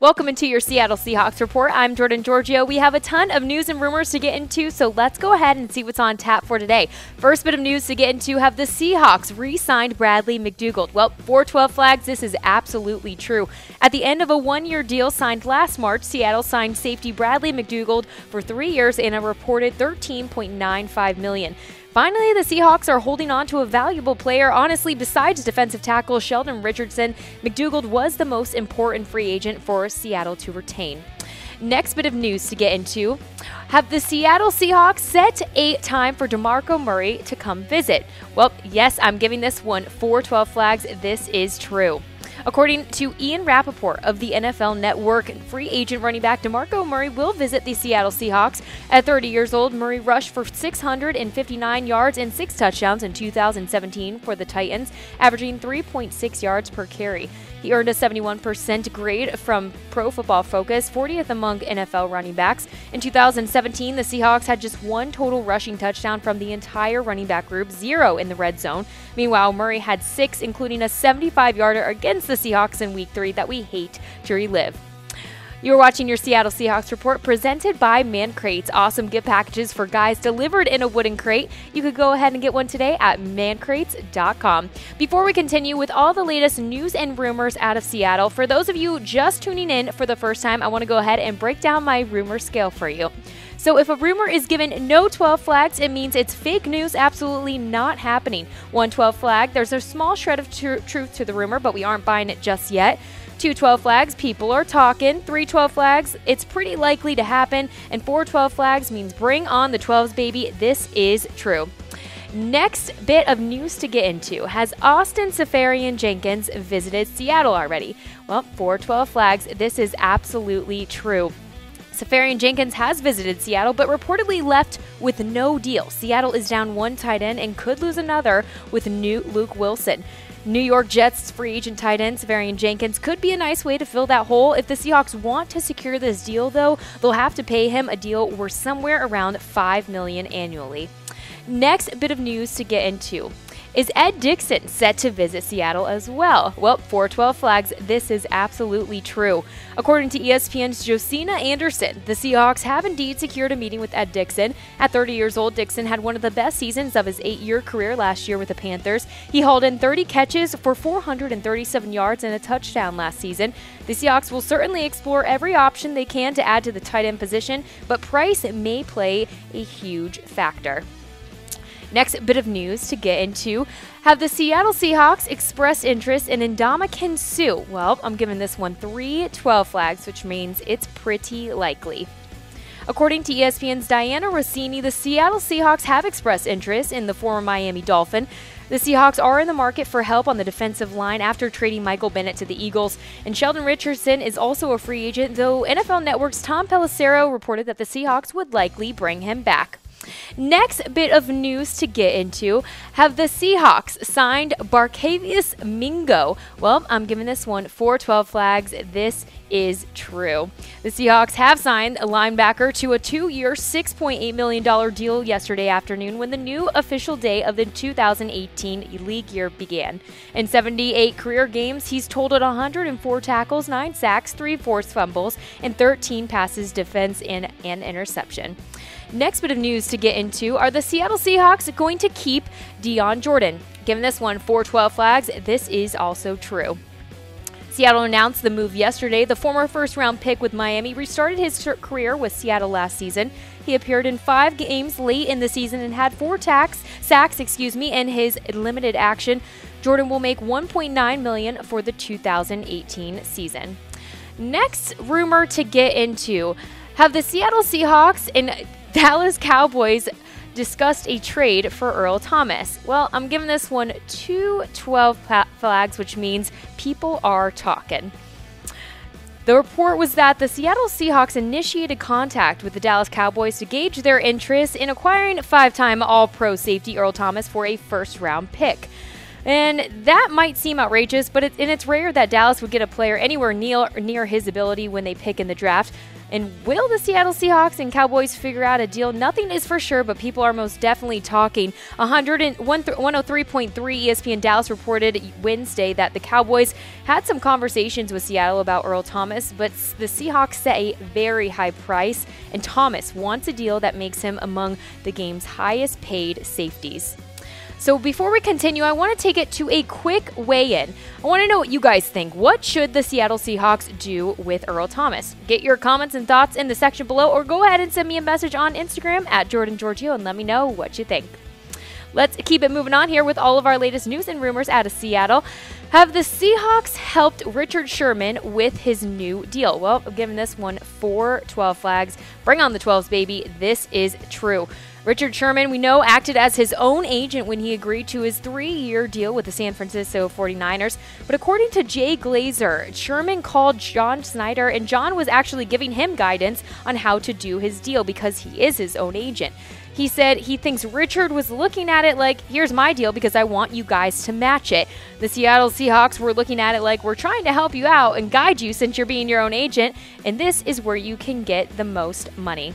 Welcome into your Seattle Seahawks Report. I'm Jordan Giorgio. We have a ton of news and rumors to get into, so let's go ahead and see what's on tap for today. First bit of news to get into, have the Seahawks re-signed Bradley McDougald? Well, 412 flags, this is absolutely true. At the end of a one-year deal signed last March, Seattle signed safety Bradley McDougald for 3 years and a reported $13.95 million. Finally, the Seahawks are holding on to a valuable player. Honestly, besides defensive tackle Sheldon Richardson, McDougald was the most important free agent for Seattle to retain. Next bit of news to get into, have the Seattle Seahawks set a time for DeMarco Murray to come visit? Well, yes, I'm giving this one 412 flags. This is true. According to Ian Rappaport of the NFL Network, free agent running back DeMarco Murray will visit the Seattle Seahawks. At 30 years old, Murray rushed for 659 yards and 6 touchdowns in 2017 for the Titans, averaging 3.6 yards per carry. He earned a 71% grade from Pro Football Focus, 40th among NFL running backs. In 2017, the Seahawks had just 1 total rushing touchdown from the entire running back group, 0 in the red zone. Meanwhile, Murray had 6, including a 75-yarder against the Seahawks in Week 3 that we hate to relive. You're watching your Seattle Seahawks Report presented by Man Crates. Awesome gift packages for guys delivered in a wooden crate. You could go ahead and get one today at mancrates.com. Before we continue with all the latest news and rumors out of Seattle, for those of you just tuning in for the first time, I want to go ahead and break down my rumor scale for you. So if a rumor is given no 12 flags, it means it's fake news, absolutely not happening. 112 flag, there's a small shred of truth to the rumor, but we aren't buying it just yet. 212 flags, people are talking. 312 flags, it's pretty likely to happen. And 412 flags means bring on the 12s, baby. This is true. Next bit of news to get into, has Austin Seferian-Jenkins visited Seattle already? Well, 412 flags, this is absolutely true. Seferian-Jenkins has visited Seattle, but reportedly left with no deal. Seattle is down 1 tight end and could lose another with new Luke Wilson. New York Jets free agent tight end Seferian-Jenkins could be a nice way to fill that hole. If the Seahawks want to secure this deal, though, they'll have to pay him a deal worth somewhere around $5 million annually. Next bit of news to get into. Is Ed Dickson set to visit Seattle as well? Well, 412 flags, this is absolutely true. According to ESPN's Josina Anderson, the Seahawks have indeed secured a meeting with Ed Dickson. At 30 years old, Dickson had one of the best seasons of his 8-year career last year with the Panthers. He hauled in 30 catches for 437 yards and a touchdown last season. The Seahawks will certainly explore every option they can to add to the tight end position, but price may play a huge factor. Next bit of news to get into, have the Seattle Seahawks expressed interest in Ndamukong Suh? Well, I'm giving this one 312 flags, which means it's pretty likely. According to ESPN's Diana Rossini, the Seattle Seahawks have expressed interest in the former Miami Dolphin. The Seahawks are in the market for help on the defensive line after trading Michael Bennett to the Eagles, and Sheldon Richardson is also a free agent, though NFL Network's Tom Pelissero reported that the Seahawks would likely bring him back. Next bit of news to get into, have the Seahawks signed Barkevious Mingo? Well, I'm giving this one 412 flags. This is true. The Seahawks have signed a linebacker to a 2-year, $6.8 million deal yesterday afternoon when the new official day of the 2018 league year began. In 78 career games, he's totaled 104 tackles, 9 sacks, 3 forced fumbles, and 13 passes defense and an interception. Next bit of news to get into, are the Seattle Seahawks going to keep Dion Jordan? Given this one 412 flags, this is also true. Seattle announced the move yesterday. The former first-round pick with Miami restarted his career with Seattle last season. He appeared in 5 games late in the season and had 4 sacks in his limited action. Jordan will make $1.9 million for the 2018 season. Next rumor to get into, have the Seattle Seahawks and Dallas Cowboys discussed a trade for Earl Thomas? Well, I'm giving this one 212 flags, which means people are talking. The report was that the Seattle Seahawks initiated contact with the Dallas Cowboys to gauge their interest in acquiring 5-time All-Pro safety Earl Thomas for a first-round pick. And that might seem outrageous, but it's rare that Dallas would get a player anywhere near his ability when they pick in the draft. And will the Seattle Seahawks and Cowboys figure out a deal? Nothing is for sure, but people are most definitely talking. 103.3 ESPN Dallas reported Wednesday that the Cowboys had some conversations with Seattle about Earl Thomas, but the Seahawks set a very high price, and Thomas wants a deal that makes him among the game's highest paid safeties. So before we continue, I want to take it to a quick weigh-in. I want to know what you guys think. What should the Seattle Seahawks do with Earl Thomas? Get your comments and thoughts in the section below, or go ahead and send me a message on Instagram at Jordan Giorgio and let me know what you think. Let's keep it moving on here with all of our latest news and rumors out of Seattle. Have the Seahawks helped Richard Sherman with his new deal? Well, I'm giving this one 4 12 flags. Bring on the 12s, baby. This is true. Richard Sherman, we know, acted as his own agent when he agreed to his 3-year deal with the San Francisco 49ers. But according to Jay Glazer, Sherman called John Snyder, and John was actually giving him guidance on how to do his deal because he is his own agent. He said he thinks Richard was looking at it like, here's my deal because I want you guys to match it. The Seattle Seahawks were looking at it like, we're trying to help you out and guide you since you're being your own agent, and this is where you can get the most money.